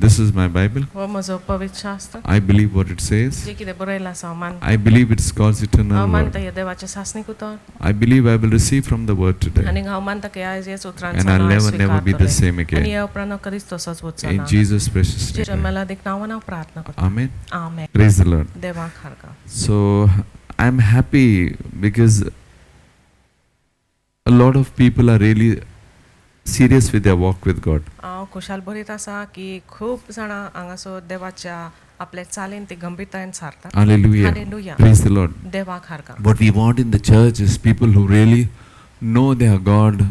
This is my Bible. हो म्हजो पवित्र शास्त्र I believe what it says. जे कितें बरयलां आसा हांव मानतां. I believe it's God's eternal हांव मानतां word. हें देवाचें शासनीक उतर I believe I will receive from the word today. आनी हांव मानतां की आयज ह्याच उतरांचो And I'll हांव never be the same स्वीकारतलें आनी again. ह्या उपरांत हांव कधीच तसोच वचचो In ना. Jesus' precious जेच्या name. मेलादीक नांवान हांव प्रार्थना करतां. Amen. Amen. Praise the Lord. देवाक हारका. So I'm happy because a lot of people are really serious with their walk with God. हांव खुशाल भरीत आसा की खूब जाणां हांगासर देवाच्या आपल्या चालीन ती गंभीरतायेन सारतात. Hallelujah. Hallelujah. Praise the Lord. देवाक हारका. What we want in the church is people who really know their God.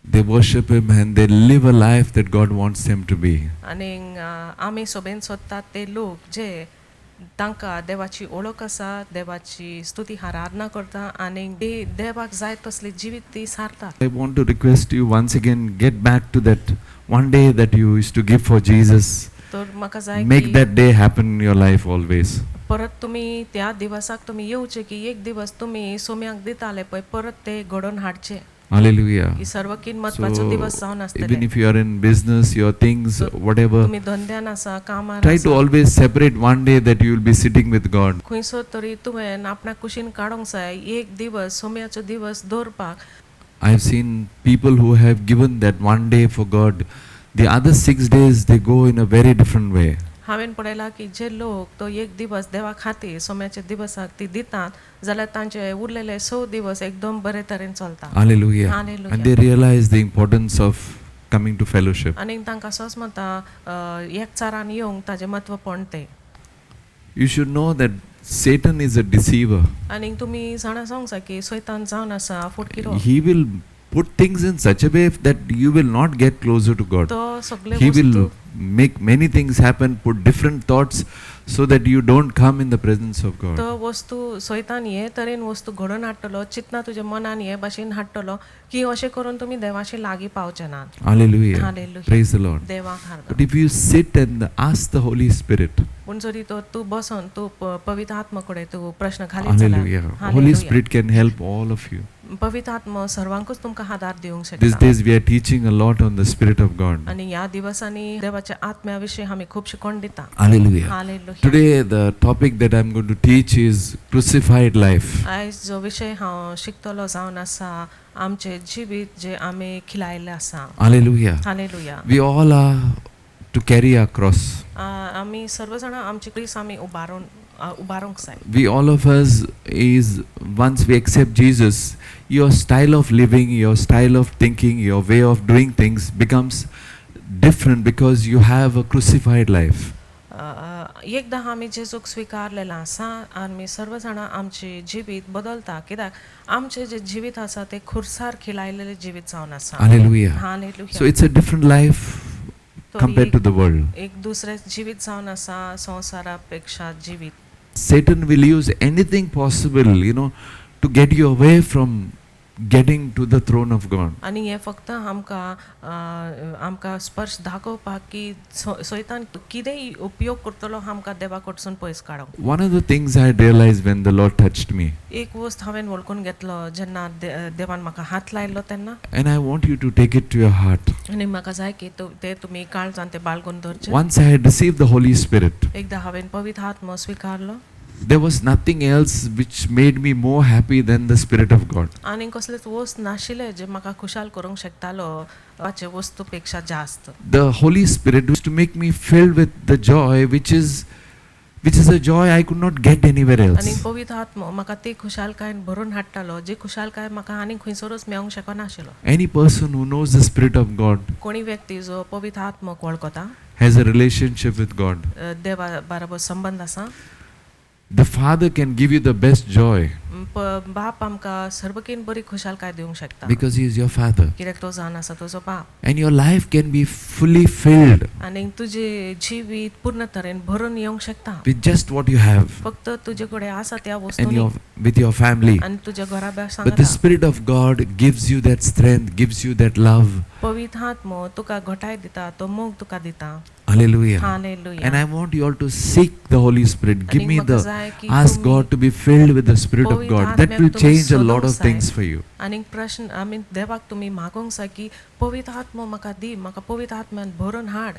They worship Him and they live a life that God wants them to be. आनी आमी सोबेन सोदतात ते लोक जे तांकां देवाची ओळख आसा, देवाची स्तुती आराधना करता आनी देवाक जाय तसली जिवीत ती सारतात. I want to request you once again, get back to that one day that you used to give for Jesus. तर म्हाका जाय Make की that day happen in your life always. परत तुमी त्या दिवसाक तुमी येवचे की एक दिवस तुमी सोम्याक दिताले पळय परत ते घडोवन हाडचे. Hallelujah. ही सर्वकीन महत्वाचो दिवस जावन So, आसतले. even if you are in business, your things, whatever, तुमी धंद्यान आसा, कामार try to आसा, always separate one day that you will be sitting with God. खंयसर तरी तुवें आपणाक कुशीन काडूंक जाय एक दिवस सोम्याचो दिवस दवरपाक. I have seen people who have given that one day for God. The other 6 days they go in a very different way. हांवें पळयलां की जे लोक तो एक दिवस देवा खातीर सोम्याच्या दिवसाक ती दितात जाल्यार तांचे उरलेले 6 दिवस एकदम बरे तरेन चलता. Hallelujah. Hallelujah. And they realize the importance of coming to fellowship. आनी तांकां सोस म्हणटा एकचारान येवंक ताजें म्हत्वपण तें. You should know that Satan is a deceiver. आनी तुमी जाणा जावंक जाय की सैतान जावन आसा फुटकिरो. He will put things in such a way that you will not get closer to God. तो सगळे He will वस्तू make many things happen, put different thoughts so that you don't come in the presence of God. तो वस्तू सैतान हे तरेन वस्तू घडोवन हाडटलो चिंतना तुज्या मनान हे भाशेन हाडटलो की अशें करून तुमी देवाशी लागीं पावचे नात. Hallelujah. Hallelujah. Praise the Lord. देवाक हारता. But if you sit and ask the Holy Spirit, पूण जरी तो तूं बसून तूं पवित्र आत्मा कडेन तूं प्रश्न घालीत जाल्यार hallelujah, Holy Spirit can help all of you. पवित्र आत्मा सर्वांकूच तुमकां आदार दिवंक These शकता. days we are teaching a lot on the Spirit of God. आनी ह्या दिवसांनी देवाच्या आत्म्या विशीं आमी खूब शिकवण दिता. Hallelujah. Hallelujah. Today the topic that I'm going to teach is crucified life. आयज जो विशय हांव शिकतलो जावन आसा आमचे जिवीत जे आमी खिलायले आसा. Hallelujah. Hallelujah. We all are to carry our cross. आमी सर्व जाणां आमची क्रीस आमी उबारूंक जाय. We all of us is, once we accept Jesus, your style of living, your style of thinking, your way of doing things becomes different because you have a crucified life. एकदां आमी जेजूक स्विकारलेलां आसा आमी सर्व जाणां आमचे जिवीत बदलता कित्याक आमचे जे जिवीत आसा ते खुर्सार खिलायलेले जिवीत जावन आसा. Hallelujah. Hallelujah. So it's a different life compared to the world. एक दुसरे जिवीत जावन आसा संवसारा पेक्षा जिवीत. Satan will use anything possible, to get you away from getting to the throne of God. आनी हे फक्त आमकां स्पर्श दाखोवपाक की सैतान कितेंय उपयोग करतलो आमकां देवा कडसून पयस काडूंक. One of the things I realized when the Lord touched me, एक वस्त हांवें वळखून घेतलो जेन्ना देवान म्हाका हात लायलो तेन्ना and I want you to take it to your heart. आनी म्हाका जाय की ते तुमी काळजान ते बाळगून धरचे. Once I had received the Holy Spirit, एकदां हांवें पवित्र आत्मा स्विकारलो there was nothing else which made me more happy than the Spirit of God. आनी कसलेच वस्त नाशिल्ले जे म्हाका खुशाल करूंक शकतालो ताचे वस्तू पेक्षा जास्त. The Holy Spirit used to make me filled with the joy which is a joy I could not get anywhere आनी else. पवित्र आत्मा म्हाका ती खुशालकायेन भरून हाडटालो जी खुशालकाय म्हाका आनी खंयसरूच मेळोंक शकनाशिल्लो. Any person who knows the Spirit of God कोणी व्यक्ती जो पवित्र आत्माक वळखता has a relationship with God. देवा बरोबर संबंध आसा. The Father can give you the best joy बाप आमकां सर्वकीन बरी खुशालकाय दिवंक शकता because He is your Father. कित्याक तो जावन आसा तुजो बाप. And your life can be fully filled आनी तुजे जिवीत पूर्ण तरेन भरून येवंक शकता with just what you have फक्त तुजे कडेन आसा त्या and वस्तूंनी with your family. आनी तुज्या घराब्या But the सांगता. Spirit of God gives you that strength, gives you that love. पवित्र आत्मा तुका घटाय दिता तो मोग तुका दिता. Hallelujah. Hallelujah. And I want you all to seek the Holy Spirit. Give आनी me म्हाका the, जाय की ask तुमी God to be filled with the Spirit of पवित्र God. आत्म्याक That will तुमी change a lot सोदूंक of things जाय. for you. आनी प्रश्न आमी देवाक तुमी मागोंक जाय की पवित्र आत्मा म्हाका दी म्हाका पवित्र आत्म्यान भरून हाड.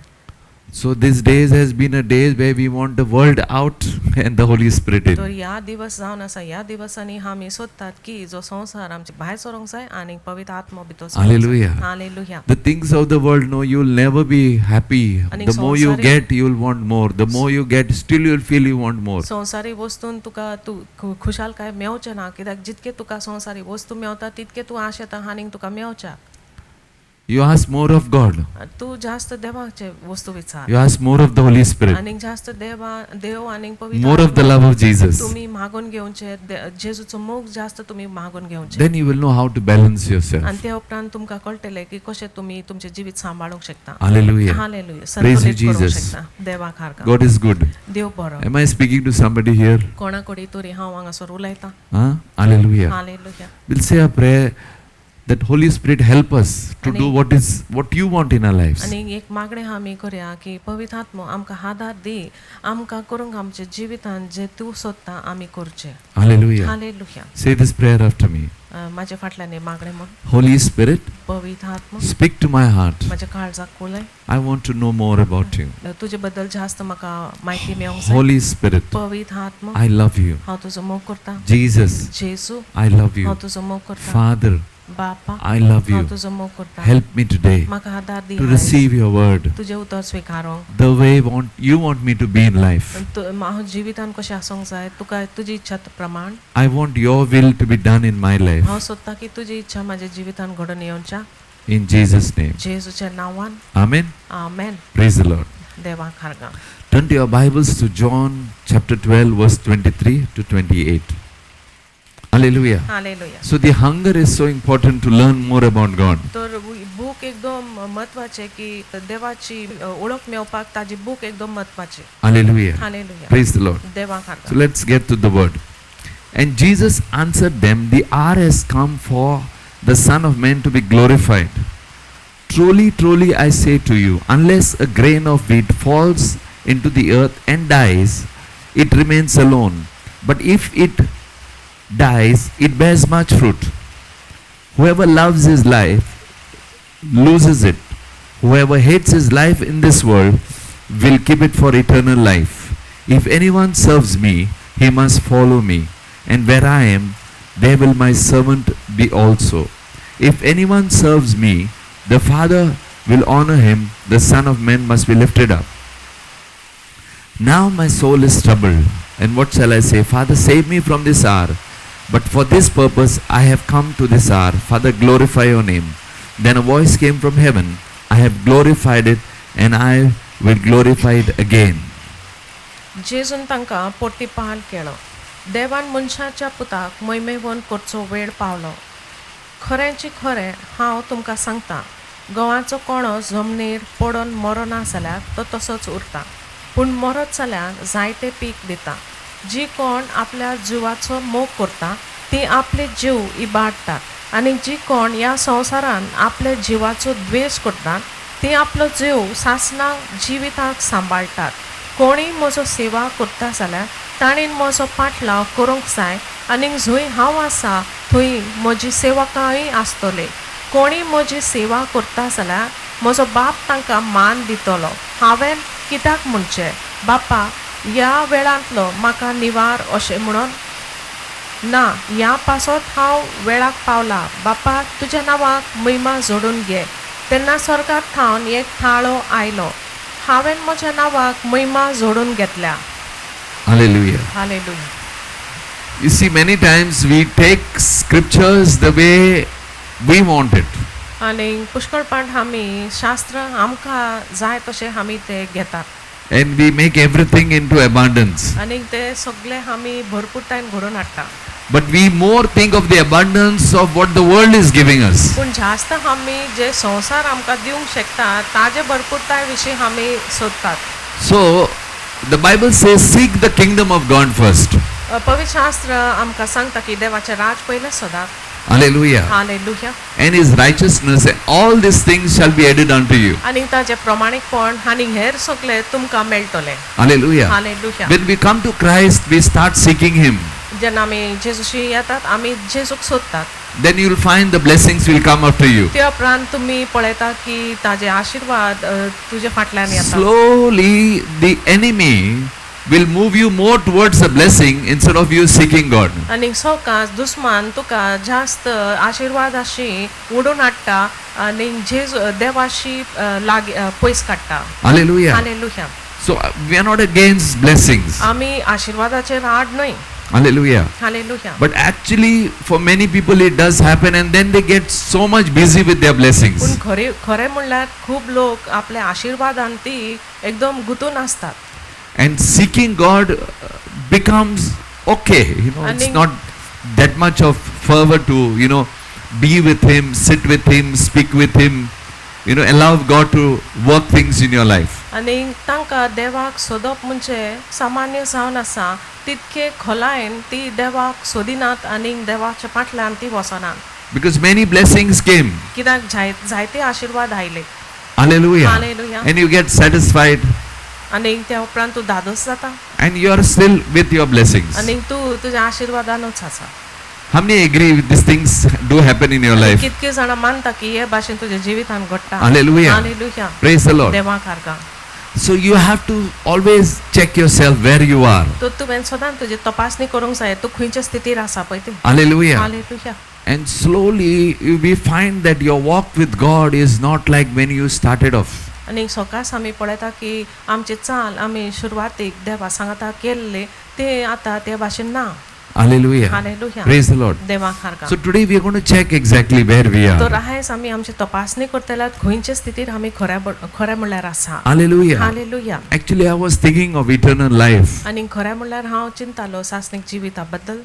So these days has been a day where we want the world out and the Holy Spirit तर in. ह्या दिवस जावन आसा ह्या दिवसांनी आमी सोदतात की जो संसार आमचे भायर सरोंक जाय आनी पवित्र आत्मा भितर Hallelujah. Hallelujah. The things of the world, no, you'll never be happy. आणि The more you संसारिक- get, you'll want more. The more you get, still you'll feel you want more. संसारी वस्तून तुका तू खुशाल काय मेवचे ना कित्याक जितके तुका संसारी वस्तू मेवता तितके तू आशेता आनीक तुका मेवच्या. You ask more of God. तू जास्त देवाचे वस्तू विचार You ask more of the Holy Spirit. आनीक जास्त देव आनीक पवित्र More of the love of Jesus. तुम्ही मागून घेवचे जेजूचो मोग जास्त तुम्ही मागून घेवचे. Then you will know how to balance yourself. आणि त्या उपरांत तुमका कळटले की कशे तुम्ही तुमचे जिवीत सांभाळूंक शकता. Hallelujah. हालेलुया. Praise you, संतुलित करूंक Jesus. शकता. देवाक हारका. God is good. देव बरो. Am I speaking to somebody here? कोणाकोडी तरी हांव हांगासर उलयतां. Huh? Hallelujah. Hallelujah. We'll say a prayer that Holy Spirit help us to आणि- do what you want in our lives. आणि एक मागणे आमी करया की पवित्र आत्मो आमकां आदार दी आमकां करूंक आमचे जिवितान जे तूं सोदता आमी करचे. Hallelujah. Hallelujah. Say this prayer after me. म्हाजे फाटल्यान हे मागणे म्हण. Holy Spirit, पवित्र आत्मो speak to my heart. म्हाज्या काळजाक उलय. I want to know more about you. तुजे बद्दल जास्त म्हाका म्हायती मेळोंक जाय. Holy Spirit, पवित्र आत्मो I love you. हांव तुजो मोग करता. Jesus, Jeju I love you. हांव तुजो मोग करता. Father, बापा I love हांव you. तुजो मोग करता. Help me today म्हाका आदार दी to आयज. receive your word तुजे उतर स्विकारोंक. the way you want me to be in life. हांव जिवितान कशें आसूंक जाय तुका तुजी इच्छा प्रमाण I want your will to be done in my life. हांव सोदतां की तुजी इच्छा म्हाज्या जिवितान घडोवन येवच्या. In Jesus' name. जेजूच्या नांवान Amen. Amen. Praise the Lord. देवाक हारगा. Turn to your Bibles to John chapter 12, verse 23 to 28. Hallelujah. Hallelujah. So the hunger is so important to learn more about God. तर भूक एकदम म्हत्वाचे की देवाची ओळख मेवपाक ताजी भूक एकदम म्हत्वाची. Hallelujah. Hallelujah. Praise the Lord. देवाक So हारगा. let's get to the word. And Jesus answered them, the hour has come for the Son of Man to be glorified. Truly, truly, I say to you, unless a grain of wheat falls into the earth and dies, it remains alone. But if it dies, it bears much fruit. Whoever loves his life loses it. Whoever hates his life in this world will keep it for eternal life. If anyone serves me, he must follow me. And where I am, there will my servant be also. If anyone serves me, the Father will honor him. The Son of Man must be lifted up. Now my soul is troubled. And what shall I say? Father, save me from this hour. But for this purpose I have come to this hour. Father, glorify your name. Then a voice came from heaven. I have glorified it, and I will glorify it again. जेजून तांकां पोट्टीपाल केलो. देवान मनशाच्या पुताक मैमेवण करचो वेळ Paulo. खरेंची खरें हांव तुमकां सांगतां, गंवाचो कोणो जमनीर पडोन मरो ना जाल्यार तो तसोच उरता. पूण मरत जाल्यार जायते पीक दिता. जी कोण आपल्या जिवाचो मोग करता ती आपले जीव इबाडटात. आनी जी कोण ह्या संवसारान आपल्या जिवाचो द्वेश करतात ती आपलो जीव सासणाक जिविताक सांबाळटात. कोणी म्हजो सेवा करता जाल्यार ताणीन म्हजो पाटलाव करूंक जाय आनी जंय हांव आसा थंय म्हजी सेवकांय आसतले. कोणी म्हजी सेवा करता जाल्यार म्हजो बाप तांकां मान दितलो. हांवें कित्याक म्हणचें, बापा ह्या वेळांतलो म्हाका निवार अशें म्हणून ना, ह्या पासत हांव वेळाक पावला. बापा तुज्या नांवाक महिमा जोडून घे. तेन्ना स्वर्गांत थावन एक थाळो आयलो. हांवें म्हज्या नांवाक महिमा जोडून घेतल्या. Hallelujah. Hallelujah. You see, many times we take scriptures the way we want it. आनी पुष्कळपण आमी शास्त्र आमकां जाय तशें आमी ते घेतात. And we make everything into abundance. आनी ते सगळे आमी भरपूरतायेन घडोवन हाडटा. But we more think of the abundance of what the world is giving us. पूण जास्त आमी जे संवसार आमकां दिवंक शकता ताजे भरपूरताय विशीं आमी सोदतात. So, the Bible says, seek the kingdom of God first. पवित्र शास्त्र आमकां सांगता की देवाचें राज पयलें सोदात. Hallelujah. Hallelujah. And his righteousness, and all these things shall be added unto you. आनी ताजे प्रमाणीकपण आनी हेर सगळे तुमकां मेळटले. Hallelujah. Hallelujah. When we come to Christ, we start seeking him. जेन्ना आमी जेजूशी येतात आमी जेजूक सोदतात then you will find the blessings will come after you. त्या उपरांत तुम्ही पळयता की ताजे आशीर्वाद तुजे फाटल्यान येता Slowly the enemy will move you more towards the blessing instead of you seeking God. आनी सवकास दुस्मान तुका जास्त आशीर्वादाशी ओडून हाडटा आनी जेजू देवाशी पयस काडटा Hallelujah. Hallelujah So we are not against blessings. आमी आशीर्वादाचेर आड न्हय Hallelujah. Hallelujah But actually for many people it does happen and then they get so much busy with their blessings. पूण खरें म्हणल्यार खूब लोक आपल्या आशीर्वादान ती एकदम गुंतून आसतात And seeking God becomes okay. It's And not that much of fervor to, be with Him, sit with Him, speak with Him, allow God to work things in your life. आनी तांकां देवाक सोदप म्हणजे सामान्य जावन आसा तितके खोलायेन ती देवाक सोदिनात आनी देवाच्या फाटल्यान ती वचनात Because many blessings came. कित्याक जायते आशीर्वाद आयले Hallelujah. Hallelujah. And you get satisfied आनी त्या उपरांत तूं धादोस जाता and you are still with your blessings. आनी तूं तुज्या आशीर्वादानूच आसा How many agree with these things do happen in your life? कितके जाणां मानता की हे भाशेन तुज्या जिवितान घडटा Hallelujah. Hallelujah Praise the Lord. देवाक आर्गां So you have to always check yourself where you are. तो तुवें सदांच तुजी तपासणी करूंक जाय तूं खंयच्या स्थितीर आसा पळय ती Hallelujah. Hallelujah And slowly we find that your walk with God is not like when you started off. आनी सकाळीं आमी पळयता की आमची चाल आमी सुरवातीक देवा सांगता केल्ले ते आतां ते भाशेन ना Hallelujah. Hallelujah Praise the Lord. देवाक आर्गां So today we are going to check exactly where we तर are. आयज आमी आमची तपासणी करतल्यात खंयच्या स्थितीर आमी खरें म्हणल्यार आसा Hallelujah. Hallelujah Actually, I was thinking of eternal life. आनी खरें म्हणल्यार हांव चिंतालो सासणीक जिविता बद्दल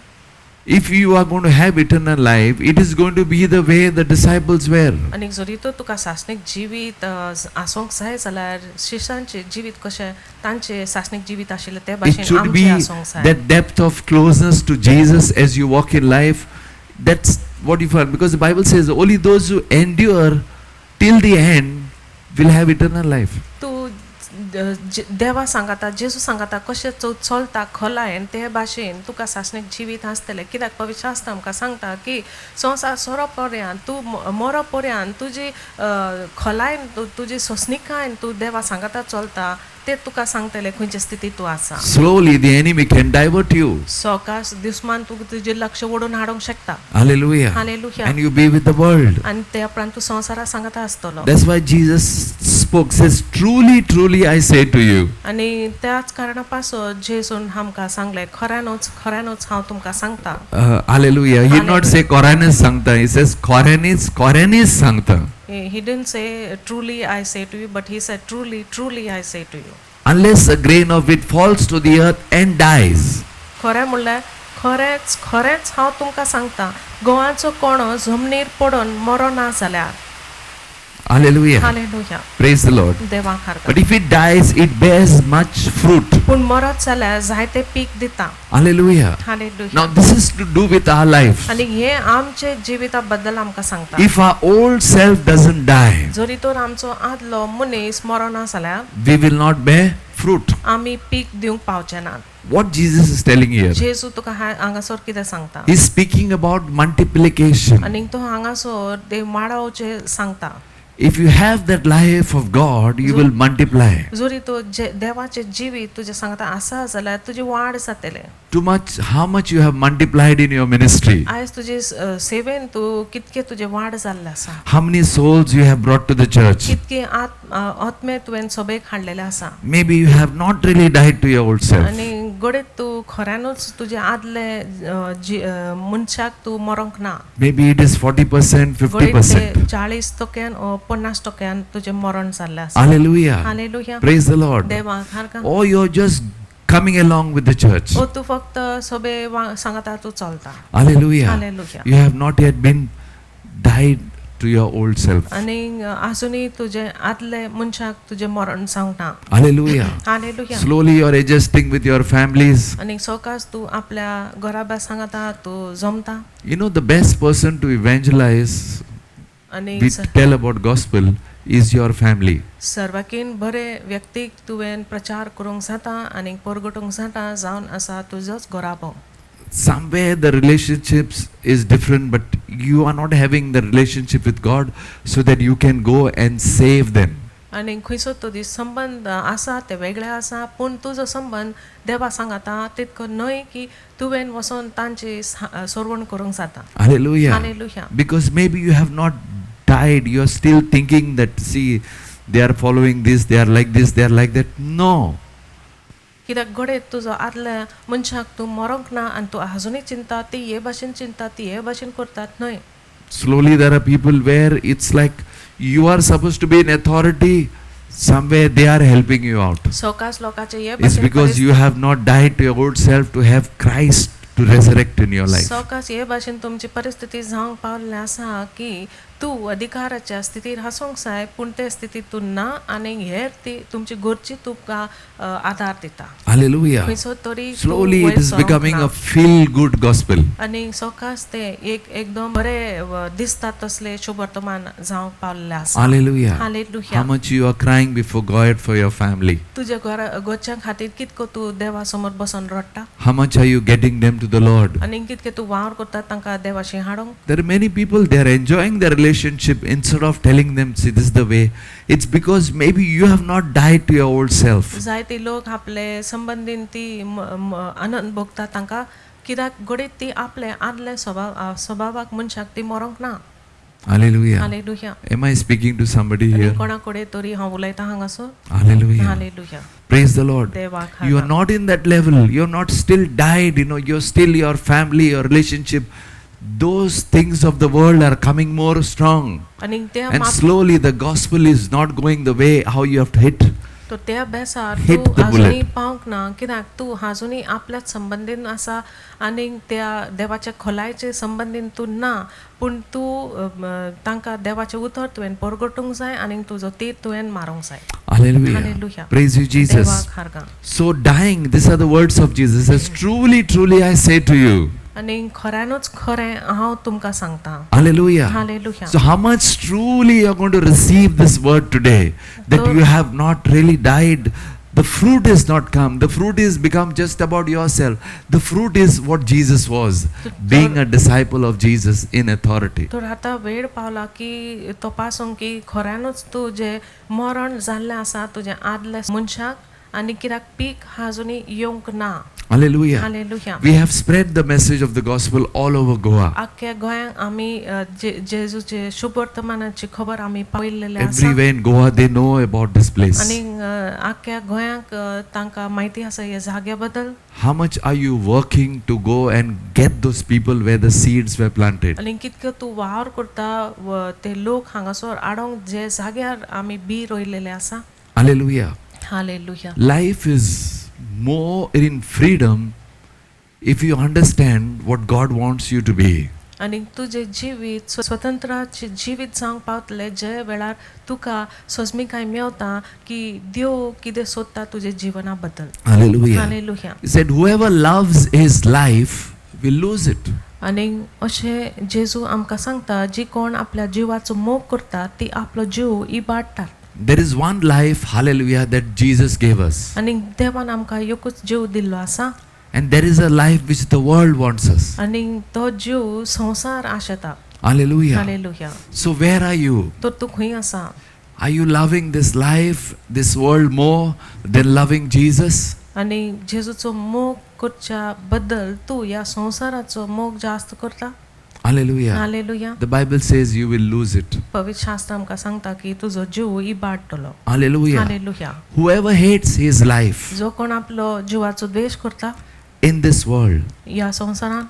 If you are going to have eternal life, it is going to be the way the disciples were. आनी जरी तर तुका सासणीक जिवीत आसूंक जाय जाल्यार शिश्यांचे जिवीत कशें तांचे सासणीक जिवीत आशिल्ले ते It भाशेन should आमचें be आसूंक जाय that depth of closeness to Jesus as you walk in life. That's what you find. Because the Bible says only those who endure till the end will have eternal life. तूं देवा सांगता जेजू सांगता कशें चलता खोलायेन ते भाशेन तुका सासणीक जिवीत आसतलें कित्याक पवित्र शास्त्र आमकां सांगता की संवसार सोरो पर्यंत तूं मरो पर्यंत तुजी खोलायेन तुजी सोंसणिकायेन तूं देवा सांगता चलता ते तुका सांगतले खंयचे स्थितीत तूं आसा Slowly the enemy can divert you. सवकास दिसमान तूं तुजें लक्ष ओडून हाडूंक शकता Hallelujah. Hallelujah And you be with the world. आनी त्या उपरांत तूं संवसारा सांगता आसतलो That's why Jesus spoke, says, truly, truly I say to you. आनी त्याच कारणा पासून जेजून आमकां सांगलें खऱ्यानूच हांव तुमकां सांगता Hallelujah. He did not say Koranis Sankta. He says Koranis Sankta. He didn't say truly I say to you, but he said truly I say to you. Unless a grain of wheat falls to the earth and dies. खरें म्हणल्यार खरेंच हांव तुमकां सांगता गंवाचो कोणो जमनीर पडून मरो ना जाल्यार Hallelujah. Hallelujah Praise the Lord. देवाक आर्गां But if it dies, it bears much fruit. पूण मरत जाल्यार जायते पीक दिता Hallelujah. Hallelujah Now this is to do with our life. आनी हे आमचे जिविता बद्दल आमकां सांगता If our old self doesn't die, जरी तर आमचो आदलो मनीस मरो ना जाल्यार we will not bear fruit. आमी पीक दिवंक पावचे नात What Jesus is telling here, जेजू तुका हांगासर कितें सांगता He's speaking about multiplication. आनी तो हांगासर देव वाडोवचे सांगता If you have that life of God, you will multiply. जरी तो देवाचे जिवीत तुजे सांगता आसा जाल्यार तुजी वाड जातले Too much, how much you have multiplied in your ministry. आयज तुजे सेवेन तू कितके तुजे वाड जाल्ले आसा How many souls you have brought to the church. कितके आत्मे तुवें सभेक हाडलेले आसा Maybe you have not really died to your old self. आनी गडेत तू खऱ्यानूच तुजे आदले मनशाक तू मरोंक ना Maybe it is 40%, गडेत 50%. 40% ओ 50% तुजे मरण जाल्ले आसा Hallelujah. Hallelujah Praise the Lord. देवाक हारका Oh, you're just coming along with the church. ओ तू फक्त सभे सांगता तू चलता Hallelujah. Hallelujah You have not yet been died to your old self. आनी आजुनी तुजे आदले मनशाक तुजे मरण जावंक ना Hallelujah. Hallelujah Slowly you're adjusting with your families. आनी सवकास तू आपल्या घराब्या सांगता तू जमता You know, the best person to evangelize, आनी we tell about gospel, is your family. सर्वाकीन बरे व्यक्तीक तुवें प्रचार करूंक जाता आनी परगटूंक जाता जावन आसा तुजोच घोराबो somewhere the relationships is different, but you are not having the relationship with God so that you can go and save them. आनी खंयचो तरी संबंध आसा ते वेगळे आसा, पूण तुजो संबंध देवा सांगाता तितको न्हय की तुवें वचोन तांची सोरवण करूंक जाता. Hallelujah. Hallelujah. Because maybe you have not died, you are still thinking that, see, they are following this, they are like this, they are like that. No. कित्याक घडयत तुजो आदल्या मनशाक तूं मरोंक ना आनी तूं आजुनूय चिंता ती हे भाशेन चिंता ती हे भाशेन करतात न्हय. Slowly there are people where it's like you are supposed to be in authority, somewhere they are helping you out. सवकास लोकांचे हे It's because you have not died to your old self to have Christ to resurrect in your life. सवकास हे भाशेन तुमची परिस्थिती जावंक पावल्ली आसा की तूं अधिकाराच्या स्थितीर आसूंक जाय, पूण ते स्थितीत तूं ना आनी हेर ती तुमची घरची तुका आदार दिता. Hallelujah. खंयसर तरी Slowly it is becoming a feel-good gospel. आनी सवकास ते एकदम बरे दिसता तसले शुभ वर्तमान जावंक पावल्ले आसा. Hallelujah. Hallelujah. How much you are crying before God for your family. तुझ्या घरच्या खातीर कितको तूं देवा समोर बसून रडटा How much are you getting them to the Lord? आनी कितके तूं वावर करता तांकां देवाशी हाडूंक. There are many people, they are enjoying their relationship instead of telling them, see, this is the way. It's because maybe you have not died to your old self. जायते लोक आपले संबंधीन ती आनंद भोगता तांकां कित्याक घडीत ती आपले आदले स्वभावाक मनशाक ती मरोंक ना. Hallelujah. Hallelujah. Am I speaking to somebody आनी here? कोणा कडेन तरी हांव उलयतां हांगासर. Hallelujah. Hallelujah. Praise the Lord. देवाक You are हागा. not in that level. You are not still died. You're still your family, your relationship. Those things of the world are coming more strong. आनी त्या And slowly the gospel is not going the way how you have to hit. तो त्या बेसार Hit तूं the आजुनूय bullet. पावंक ना कित्याक तूं आजुनूय आपल्याच संबंधीन आसा आनी त्या देवाच्या खोलायचे संबंधीन तूं ना, पूण तूं तांकां देवाचें उतर तुवें परगटूंक जाय आनी तुजो तीर तुवें मारूंक जाय. Hallelujah. Hallelujah. Praise you, Jesus. देवाक हारगा. So dying, these are the words of Jesus. He says, truly, truly I say to you. आनी खऱ्यानूच खरें हांव तुमकां सांगता. Hallelujah. Hallelujah. So how much truly you are going to receive this word today, that you have not really died. The fruit is not come. The fruit is become just about yourself. The fruit is what Jesus was, being a disciple of Jesus in authority. तर आतां वेळ पावला की तपासूंक की खऱ्यानूच तूं जें मरण जाल्लें आसा तुजें आदल्या मनशाक आनी कित्याक पीक आजुनूय येवंक ना. Hallelujah. Hallelujah. We have spread the message of the gospel all over Goa. आख्या गोंयांक आमी जेजूचे शुभ वर्तमानाची खबर आमी पावयल्लेली आसा. Everywhere in Goa they know about this place. आनी आख्या गोंयांक तांकां माहिती आसा ह्या जाग्या बद्दल. How much are you working to go and get those people where the seeds were planted? आनी कितको तूं वावर करता ते लोक हांगासर हाडोंक जे जाग्यार आमी बी रोयलेले आसा. Hallelujah. Hallelujah. Life is more in freedom if you understand what God wants you to be. आनी तुजें जिवीत स्वतंत्राचें जिवीत जावंक पावतलें जे वेळार तुका सजमीकाय मेवता की देव कितें सोदता तुजे जिवना बद्दल. Hallelujah. Hallelujah. He said, whoever loves his life will lose it. आनी अशें जेजू आमकां सांगता जी कोण आपल्या जिवाचो मोग करता ती आपलो जीव इबाडटात. There is one life, hallelujah, that Jesus gave us. आनी देवान आमकां एकूच जीव दिल्लो आसा. And there is a life which the world wants us. आनी तो जीव संवसार आशेता. Hallelujah. Hallelujah. So where are you? तर तूं खंय आसा? Are you loving this life, this world more than loving Jesus? आनी जेजूचो मोग करच्या बद्दल तूं ह्या संवसाराचो मोग जास्त करता. Hallelujah. Hallelujah. The Bible says you will lose it. पवित्र शास्त्र आमकां सांगता की तुजो जीव इबाडटलो. Hallelujah. Hallelujah. Whoever hates his life जो कोण आपलो जिवाचो द्वेष करता in this world. ह्या संवसारान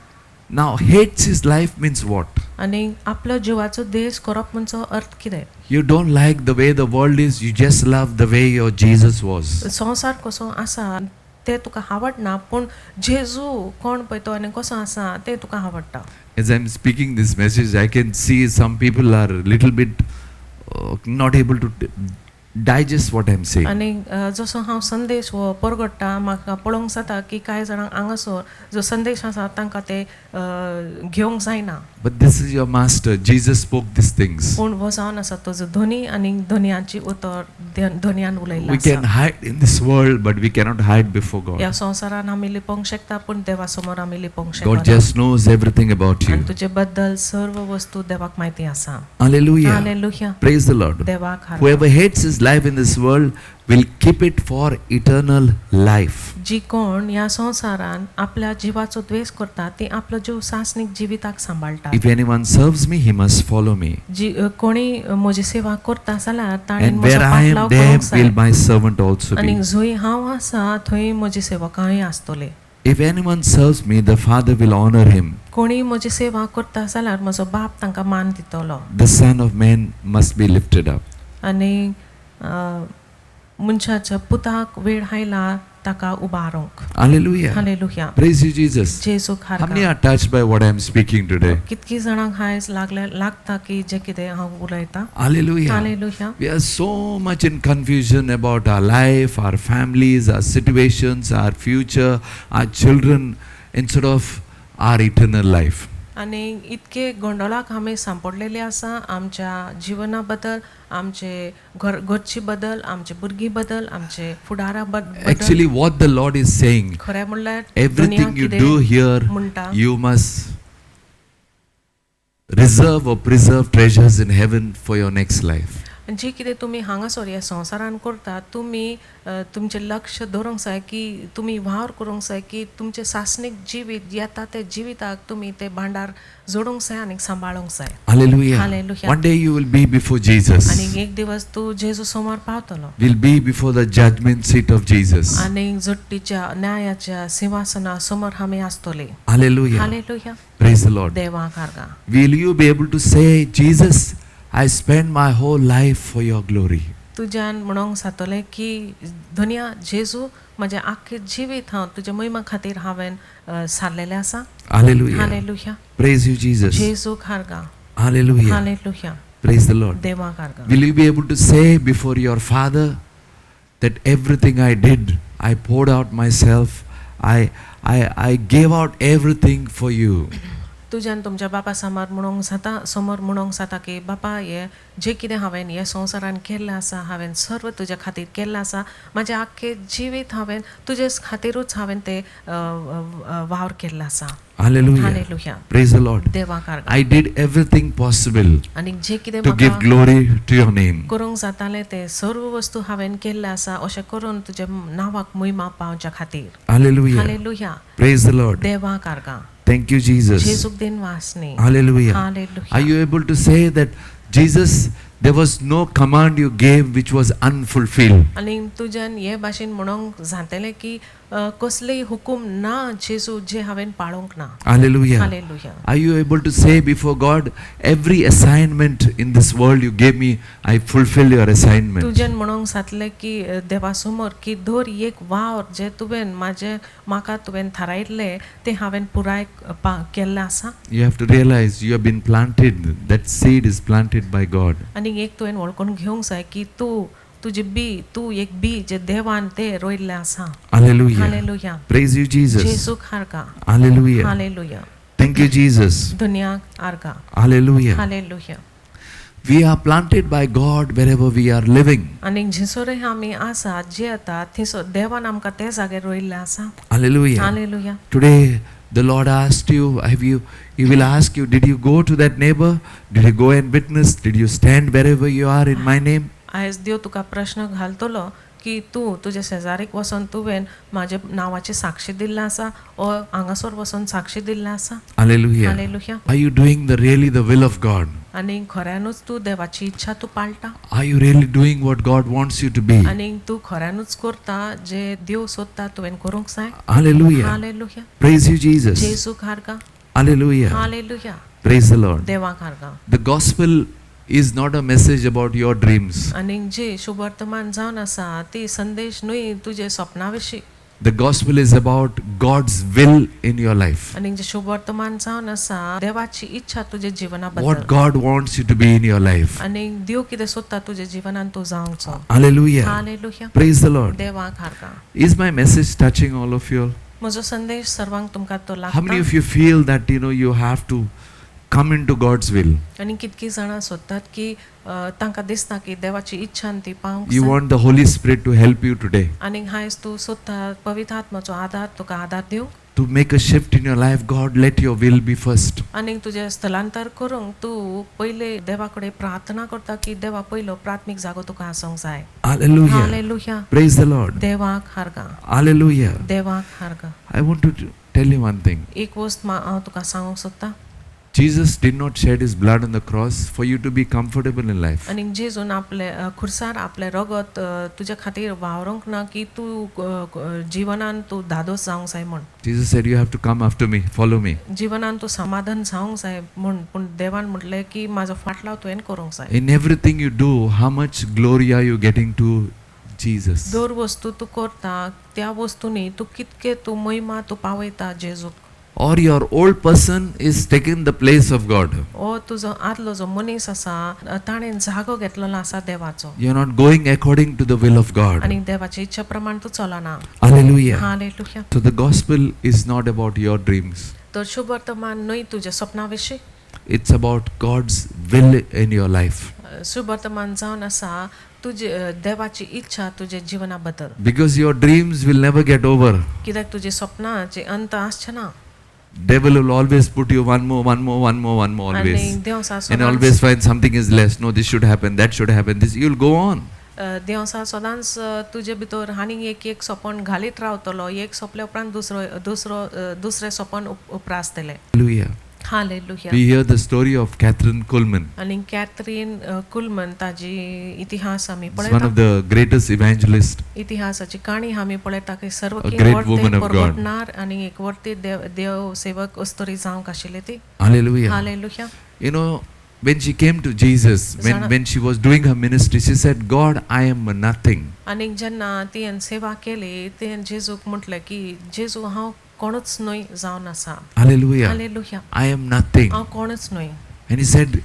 Now, hates his life means what? आनी आपलो जिवाचो द्वेष करप म्हणचो अर्थ कितें? You don't like the way the world is, you just love the way your Jesus was. संवसार कसो आसा ते तुका आवडना, पूण जेजू कोण पळय तो आनी कसो आसा ते तुका आवडटा. As I'm speaking this message, I can see some people are a little bit not able to digest what I'm saying. आनी जसो हांव संदेश हो परगट्टा म्हाका पळोवंक जाता की कांय जाणांक हांगासर जो संदेश आसा तांकां ते घेवंक जायना. But this is your master. Jesus spoke these things. पूण हो जावन आसा तो जो धनी आनी धनयांची उतर धनयान उलयल्लो We can आसा. hide in this world, but we cannot hide before ह्या God. संवसारान आमी लिपोवंक शकता पूण देवा समोर आमी लिपोवंक God शकना. just knows everything about you. आनी तुजे बद्दल सर्व वस्तू देवाक म्हायती आसा. Hallelujah. Hallelujah. Praise the Lord. देवाक हार. Whoever hates his life in this world will keep it for eternal life. जी कोण ह्या संवसारान आपल्या जिवाचो द्वेष करता ती आपलो जीव सासनीक जिविताक सांबाळटा. If anyone serves me, he must follow me. जी कोणी म्हजी सेवा करता जाल्यार ताणें And म्हजो where I am, पाटलाव there करूंक जाय. will my servant also आनी be. जंय हांव आसा थंय म्हजी सेवकांय आसतले. If anyone serves me, the Father will honor him. कोणी म्हजी सेवा करता जाल्यार म्हजो बाप तांकां मान दितलो. The Son of Man must be lifted up. आनी मनशाच्या पुताक वेळ आयला ताका उबारूंक. Hallelujah. Hallelujah. Praise you, Jesus. जेजूक How many हारका. are touched by what I am speaking today? कितकी जाणांक हायज लागता की जे कितें हांव उलयतां. Hallelujah. Hallelujah. We are so much in confusion about our life, our families, our situations, our future, our children, instead of our eternal life. आनी इतके गोंडोलाक आमी सांपडलेले आसा आमच्या जिवना बद्दल, आमचे घरची बद्दल, आमचे भुरगीं बद्दल, आमचे फुडारा बद्दल. Actually, what the Lord is saying, खरें म्हणल्यार everything you do here, म्हणटा you must reserve or preserve treasures in heaven for your next life. जी कितें तुमी हांगासर ह्या संवसारान करता तुमी तुमचें लक्ष दवरूंक जाय की तुमी वावर करूंक जाय की तुमचें सासनीक जिवीत येता ते जिविताक तुमी ते भांडार जोडूंक जाय आनी सांबाळूंक जाय. Hallelujah. Hallelujah. One day you will be before Jesus. आनी एक दिवस तूं जेजू समोर पावतलो. Will be before the judgment seat of Jesus. आनी जट्टीच्या न्यायाच्या सिंहासना समोर आमी आसतले. Hallelujah. Hallelujah. Praise the Lord. देवाक हारगा. Will you be able to say, Jesus, I spent my whole life for your glory? तुज्यान म्हणोंक जातलें की धन्या जेजू म्हजें आख्खें जिवीत हांव तुज्या महिमा खातीर हांवें सारलेलें आसा. Hallelujah. Hallelujah. Praise you, Jesus. जेजूक हारगा. Hallelujah. Hallelujah. Praise the Lord. देवाक हारगा. Will you be able to say before your Father that everything I did, I poured out myself, I gave out everything for you? तुज्यान तुमच्या बापा समोर म्हणोंक जाता की बापा हे जे कितें हांवें हे संवसारान केल्लें आसा हांवें सर्व तुज्या खातीर केल्लें आसा. म्हाजें आख्खें जिवीत हांवें तुजे खातीरूच हांवें तें वावर केल्लें आसा. Hallelujah. Hallelujah. Praise the Lord. देवाक हारगा. I did everything possible आनी जे कितें to give म्हाका glory to your name. करूंक जातालें तें सर्व वस्तू हांवें केल्लें आसा अशें करून तुज्या नांवाक महिमा पावच्या खातीर. Hallelujah. Hallelujah. Praise the Lord. देवाक हारगा. Thank you, Jesus. जेजूक दिन वासनी. Hallelujah. Hallelujah. Are you able to say that Jesus, there was no command you gave which was unfulfilled? आनी तुज्यान हे भाशेन म्हणोंक जातलें की कसलेय हुकूम ना जेजू जे हांवें पाळोवंक ना. Hallelujah. Hallelujah. Are you able to say before God, every assignment in this world you gave me, I fulfill your assignment? तुज्यान म्हणोंक जातलें की देवा समोर की दर एक वावर जे तुवें म्हाका तुवें थारायिल्लें तें हांवें पुराय केल्लें आसा. You have to realize you have been planted, that seed is planted by God. आनी एक तुवें वळखून घेवंक जाय की तूं एक बी जे देवान तें रोयल्लें आसा. Hallelujah. Hallelujah. Praise you, Jesus. जेजूक हारगा. Hallelujah. Hallelujah. Thank you, Jesus. दुनियाक हारगा. Hallelujah. Hallelujah. We are planted by God wherever we are living. आनी जिसोरे आमी आसा जे आतां थंयसर देवान आमकां ते जाग्यार रोयल्लें आसा. Hallelujah. Hallelujah. Today, the Lord asked you, He will ask you, did you go to that neighbor? Did you go and witness? Did you stand wherever you are in my name? आयज देव तुका प्रश्न घालतलो की तूं तुज्या शेजारीक वचोन तुवें म्हाज्या नांवाची साक्षी दिल्लें आसा ओ हांगासर वचोन साक्षी दिल्लें आसा. Hallelujah. Hallelujah. Are you doing really the will of God? आनी खऱ्यानूच तूं देवाची इच्छा तूं पाळटा. Are you really doing what God wants you to be? आनी तूं खऱ्यानूच करता जे देव सोदता तुवें करूंक जाय. Hallelujah. Hallelujah. Praise you, Jesus. जेजूक हारगा. Hallelujah. Hallelujah. Praise the Lord. देवाक हारगा. The gospel is not a message about your dreams. आनी जे शुभ वर्तमान जावन आसा ती संदेश न्हय तुजे सपना विशीं. The gospel is about God's will in your life. आणि जे शुभ वर्तमान जावन आसा देवाची इच्छा तुजे जिवना What बद्दल God wants you to be in your life. आणि देव कितें सोदता तुजे जिवनान तूं जावचो. Hallelujah. Hallelujah. Praise the Lord. देवाक हारका. Is my message touching all of you all? म्हजो संदेश सर्वांक तुमकां तो How many लागता. of you feel that you have to come into God's will? आणि कितकी जाणां सोदतात की तांकां दिसता की देवाची इच्छा ती पावंक You जाय. want the Holy Spirit to help you today आणि हायस तूं सोदता पवित्र आत्म्याचो आदार तुका आदार दिवंक to make a shift in your life. God, let your will be first. आणि तुझे स्थलांतर करूंक तूं पयले देवा कडेन प्रार्थना करता की देवा पयलो प्राथमीक जागो तुका आसूंक जाय. Hallelujah. Hallelujah. Praise the Lord. देवाक हारगा. Hallelujah. देवाक हारगा. I want to tell you one thing. एक वस्त हांव तुका सांगूंक सोदता. Jesus did not shed his blood on the cross for you to be comfortable in life. आणि जेजून आपले खुर्सार आपले रगत तुझ्या खातीर वावरूंक ना की तूं जिवनान तूं धादोस जावंक जाय म्हण. Jesus said, you have to come after me, follow me. जिवनान तूं समाधान जावंक जाय म्हण पूण देवान म्हटलें की म्हाजो फाटलाव तुवें करूंक जाय. In everything you do, how much glory are you getting to Jesus? दर वस्तू तूं करता त्या वस्तूंनी तूं कितके तूं महिमा तूं पावयता जेजूक. Or your old person is taking the place of God. ओ तुजो आदलो जो मनीस आसा ताणें जागो घेतलेलो आसा देवाचो. You're not going according to the will of God. आनी देवाची इच्छा प्रमाण तूं चलना. Hallelujah. Hallelujah. So the gospel is not about your dreams. तर शुभ वर्तमान न्हय तुज्या सपना विशीं. It's about God's will in your life. शुभ वर्तमान जावन आसा तुजे देवाची इच्छा तुजे जिवना बद्दल. Because your dreams will never get over. कित्याक तुजी सपनाचे अंत आसचे ना. Devil will always put you one more आनी always. Dev And always find something is less. No, this should happen, that should happen. This you'll go on. देव सदांच तुजे भितर आनी एक सपन घालीत रावतलो. एक सोंपल्या उपरांत दुसरें सपन उपरासतलें. Hallelujah. Hallelujah. We hear the story of Catherine Kuhlman. आनी कॅथरीन कुलमन ताजी इतिहास आमी She's one पळयता. of the greatest evangelists. इतिहासाची काणी आमी पळयता की सर्व A great woman of God. परवडणार आनी एक वर्ती देव सेवक अस्तरी जावंक आशिल्ली ती. Hallelujah. Hallelujah. You know, when she came to Jesus, when she was doing her ministry, she said, God, I am nothing. आनी जेन्ना तियेन सेवा केली तेन जेजूक म्हटलें की जेजू हांव कोणूच न्हय जावन आसा. Hallelujah. Hallelujah. I am nothing. हांव कोणूच न्हय. And he said,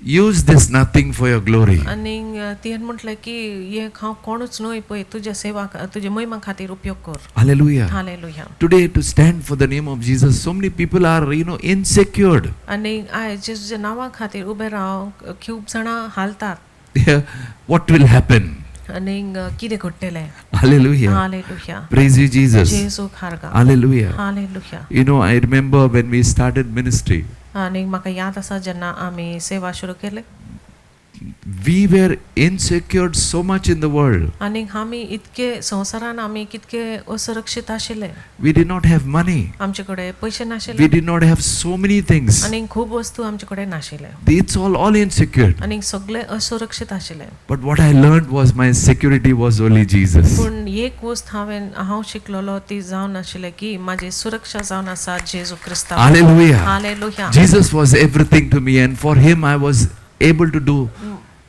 use this nothing for your glory. आनी तियेन म्हटलें की हे हांव कोणूच न्हय पळय तुज्या सेवा तुज्या महिमा खातीर उपयोग कर. Hallelujah. Hallelujah. Today, to stand for the name of Jesus, so many people are, insecure. आनी आयज जेजूच्या नांवा खातीर उबे रावंक खूब जाणां हालतात. What will happen? आनी कितें घडटलें. Hallelujah. Hallelujah. Praise you, Jesus. जेजूक हारगा. Hallelujah. Hallelujah. I remember when we started ministry, आनी म्हाका याद आसा जेन्ना आमी सेवा सुरू केली we were insecure so much in the world. आनी आमी इतके संवसारान आमी कितके असुरक्षीत आशिल्ले. We did not have money. आमचे कडेन पयशे We नाशिल्ले did not have so many things. आनी खूब वस्तू आमचे कडेन नाशिल्ले It's all insecure. आनी सगळे असुरक्षीत आशिल्ले. But what I learned was my security was only Jesus. पूण एक वस्त हांव शिकलेलो ती जावन आशिल्ले की म्हाजी सुरक्षा जावन आसा जेजू क्रिस्तांव. Hallelujah. Hallelujah. Jesus was everything to me, and for him I was able to do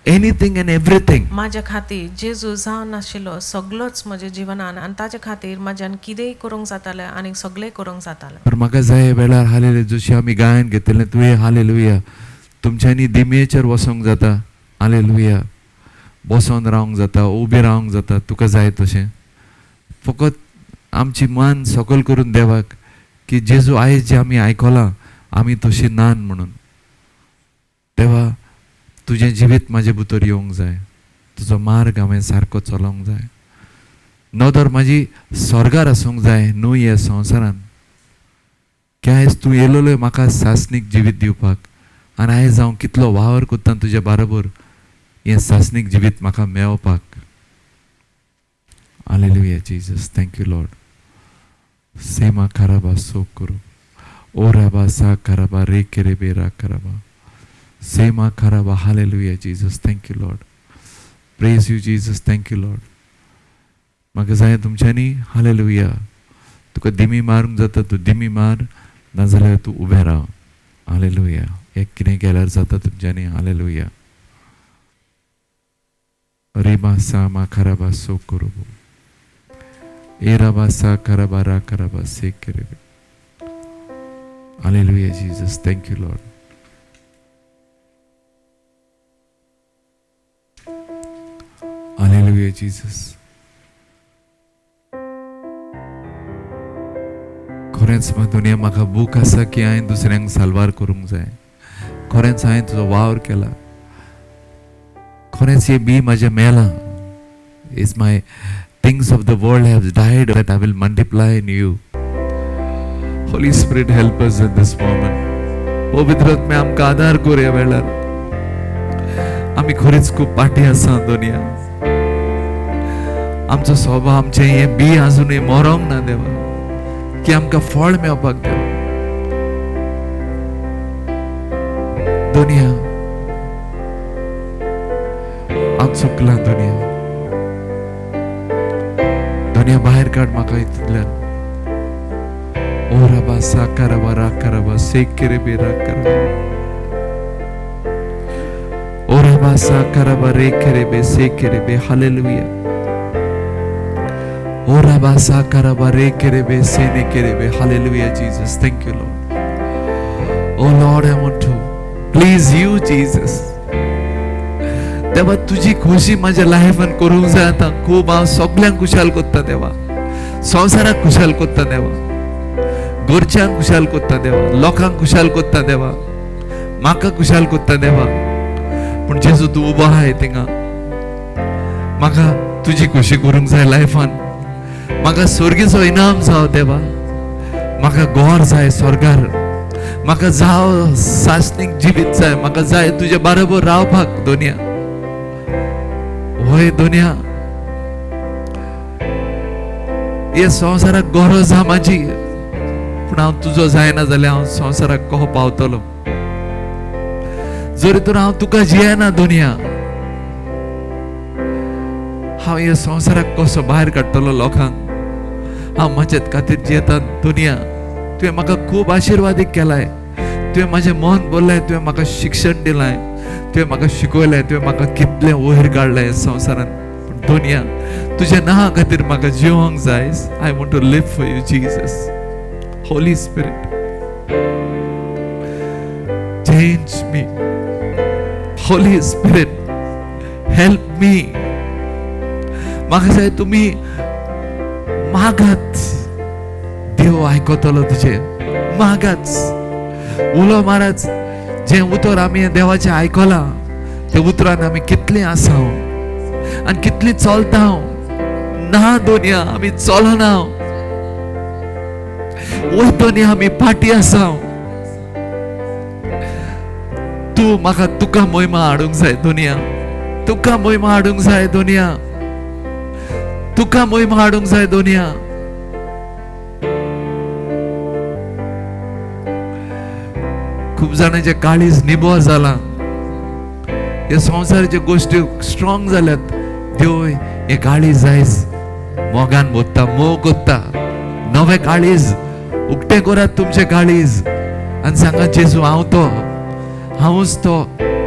anything and everything. म्हाज्या खातीर जेजू जावन आशिल्लो सगळोच म्हज्या जिवनान आनी ताच्या खातीर म्हाज्यान कितेंय करूंक जातालें आनी सगळें करूंक जातालें. पर म्हाका जाय वेळार हालेलुया जशी आमी गायन घेतलें तुवें हालेलुया तुमच्यांनी दिमेचेर वसोंक जाता. हालेलुया. बसोन रावंक जाता, उबें रावंक जाता, तुका जाय तशें. फकत आमची मान सकल करून देवाक की जेजू आयज जे आमी आयकलां आमी तशी नान म्हणून. देवा तुजें जिवीत म्हाजे भितर येवंक जाय. तुजो मार्ग हांवें सारको चलोवंक जाय. नदर म्हाजी स्वर्गार आसूंक जाय, न्हू ह्या संवसारान. की आयज तूं येयलोले म्हाका सासणीक जिवीत दिवपाक आनी आयज हांव कितलो वावर कोत्ता तुज्या बरोबर हें सासणीक जिवीत म्हाका मेळोवपाक. Hallelujah, Jesus. Thank you, Lord. Sema karaba so kuru. Oraba sa karaba re kerebe ra karaba. Sema karaba. Hallelujah, Jesus. Thank you, Lord. Praise you, Jesus. Thank you, Lord. म्हाका जाय तुमच्यांनी हालेलुया. तुका दिमी मारूंक जाता तूं दिमी मार, नाजाल्यार तूं उबें राव. हालेलुया. एक कितें केल्यार जाता तुमच्यांनी. हालेलुया. रेबा सा मा खराबा सो करू. Erabasa karabara karabase kerebe. Hallelujah, Jesus. Thank you, Lord. Hallelujah, Jesus. खरेंच दुनिया म्हाका बूक आसा की हांवें दुसऱ्यांक साल्वार करूंक जाय. खरेंच हांवें तुजो वावर केला. खरेंच हे बी म्हाजें मेलां. Is my things of the world have died that I will multiply in you. Holy Spirit, help us at this moment. पवित्र आत्मे आमकां आदार कर ह्या वेळार. आमी खरेंच खूब पाटी आसा दुनिया. आमचो स्वभाव आमचें हे बी आजुनूय मरोंक ना देवा. की आमकां फळ मेळपाक देवा. दुनिया हांव चुकलां दुनिया. दुनिया भायर काड म्हाका हितूंतल्यान. ओ रबा साकारबा राकारबा सेकेरेबे राकारबा. ओ रबा साकारबा रेकेरेबे सेकेरेबे. Hallelujah. O rabasa karabare kerebe sene kerebe. Hallelujah, Jesus. Thank you, Lord. Oh Lord, I want to please you, Jesus. देवा तुझी खुशी माझ्या लाईफान करूंक जाय. आता खूब हांव सगळ्यांक खुशाल कोत्ता देवा. संवसाराक खुशाल कोत्ता देवा. घरच्यांक खुशाल कोत्ता देवा. लोकांक खुशाल कोत्ता देवा. म्हाका खुशाल कोत्ता देवा. पण जेजू तू उबो आहाय थिंगा. म्हाका तुझी खुशी करूंक जाय लाईफान. म्हाका स्वर्गीचो इनाम जाव देवा. म्हाका घर जाय स्वर्गार. म्हाका जाव सासनीक जिवीत जाय. म्हाका जाय तुजे बरोबर रावपाक दुनिया. होय दुनिया हे संवसाराक गरज आहा म्हाजी. पूण हांव तुजो जायना जाल्यार हांव संवसाराक कहो पावतलो. जरी तर हांव तुका जियेना दुनिया. हांव ह्या संवसाराक कसो भायर काडटलो लोकांक. हांव म्हजेच खातीर जियेता दुनिया. तुवें म्हाका खूब आशिर्वादीक केलाय. तुवें म्हाजें मन बोल्लाय. तुवें म्हाका शिक्षण दिलाय. तुवें म्हाका शिकयलें. तुवें म्हाका कितलें वयर काडलें संवसारान. पूण दुनिया तुज्या नांवा खातीर म्हाका जिवंक जाय. I want to live for you Jesus. Holy Spirit change me. Holy Spirit help me. म्हाका जाय तुमी मागात. देव आयकतलो तुजे. मागात. उलो मारात. जे उतर आमी देवाचें आयकलां ते उतरान आमी कितलीं आसा आनी कितलीं चलता. ना दुनिया आमी चलना. वयतनी आमी पाटी आसा. तू म्हाका तुका महिमा हाडूंक जाय दुनिया. तुका महिमा हाडूंक जाय दुनिया. तुका महिमा हाडूंक जाय दुनिया. खूब जाणांचे काळीज निबो जाला. हे संवसाराचे गोष्टी स्ट्रॉंग जाल्यात. देव हे काळीज आयज मोगान भोगता. मोग कोत्ता. नवे काळीज उक्ते करात तुमचे काळीज आनी सांगा जेजू हांव तो. हांवूच तो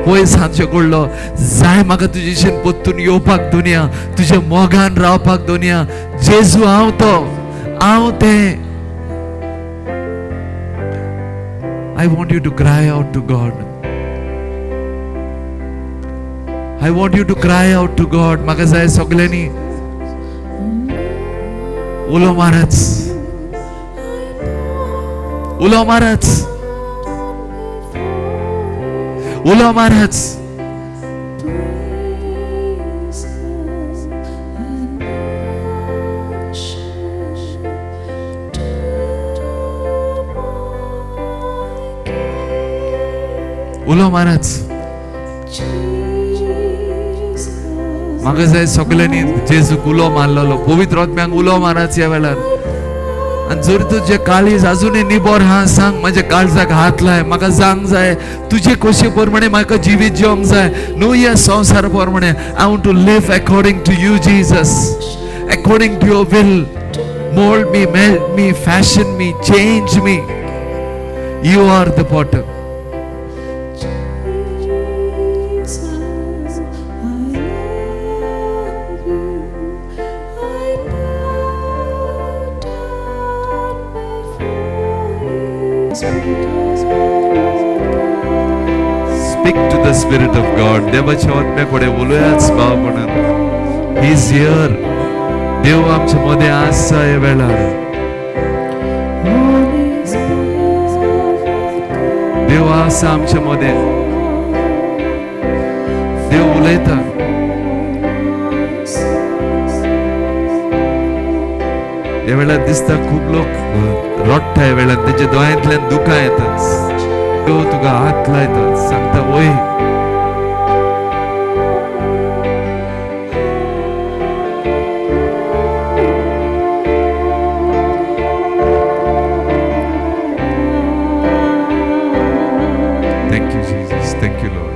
पयस हांचे कडलो. जाय म्हाका तुजेशीन पोत्तून येवपाक दुनिया. तुजे मोगान रावपाक दुनिया. जेजू हांव तो. हांव ते. I want you to cry out to God. I want you to cry out to God. म्हाका जाय सगळ्यांनी उलो मारच. उलो मारच. उलो मारच. उलो मारच. म्हाका जाय सगळ्यांनी जेजूक उलो मारलेलो. पवित्र आत्म्याक उलो मारच ह्या वेळार. आनी जर तुजे काळीज अजूनय निबोर हा सांग म्हाज्या काळजाक हात लाय. म्हाका सांग जाय तुजे खोशे प्रमाणे म्हाका जिवीत जिवंक जाय. न्हू ह्या संवसार प्रमाणे. I want to live according to you Jesus. According to your will. Mould me, melt me, fashion me, change me. You are the potter. Speak to the Spirit of God. देवाच्या आत्म्याकडे बोलूयाच भावपणान. He is here. देव आमच्या मध्ये आसा या वेळार. देव आसा आमच्या मध्ये. देव उलयता. ह्या वेळार दिसता खूप लोक रडटा. ह्या वेळार तेंच्या दोळ्यांतल्यान दुकां येतात. देव तुका हात लायता, सांगता वय. Thank you, Jesus. Thank you, Lord.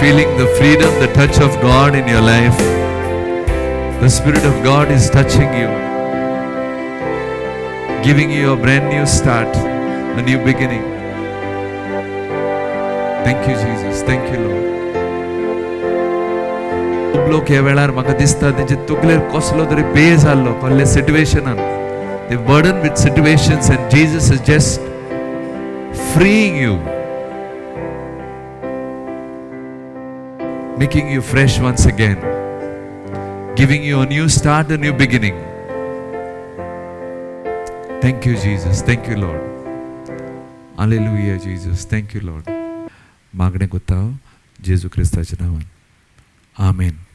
Feeling the freedom, the touch of God in your life. The Spirit of God is touching you, giving you a brand new start, a new beginning. Thank you, Jesus. Thank you, Lord. खूप लोक ह्या वेळार म्हाका दिसता तेंचे तकलेर कसलो तरी पेय जाल्लो कसले सिट्युएशनान. They burden with situations and Jesus is just freeing you, making you fresh once again, giving you a new start, a new beginning. Thank you, Jesus. Thank you, Lord. Hallelujah, Jesus. Thank you, Lord. मागणे कोत्ता जेजू क्रिस्ताच्या नावान. आमेन.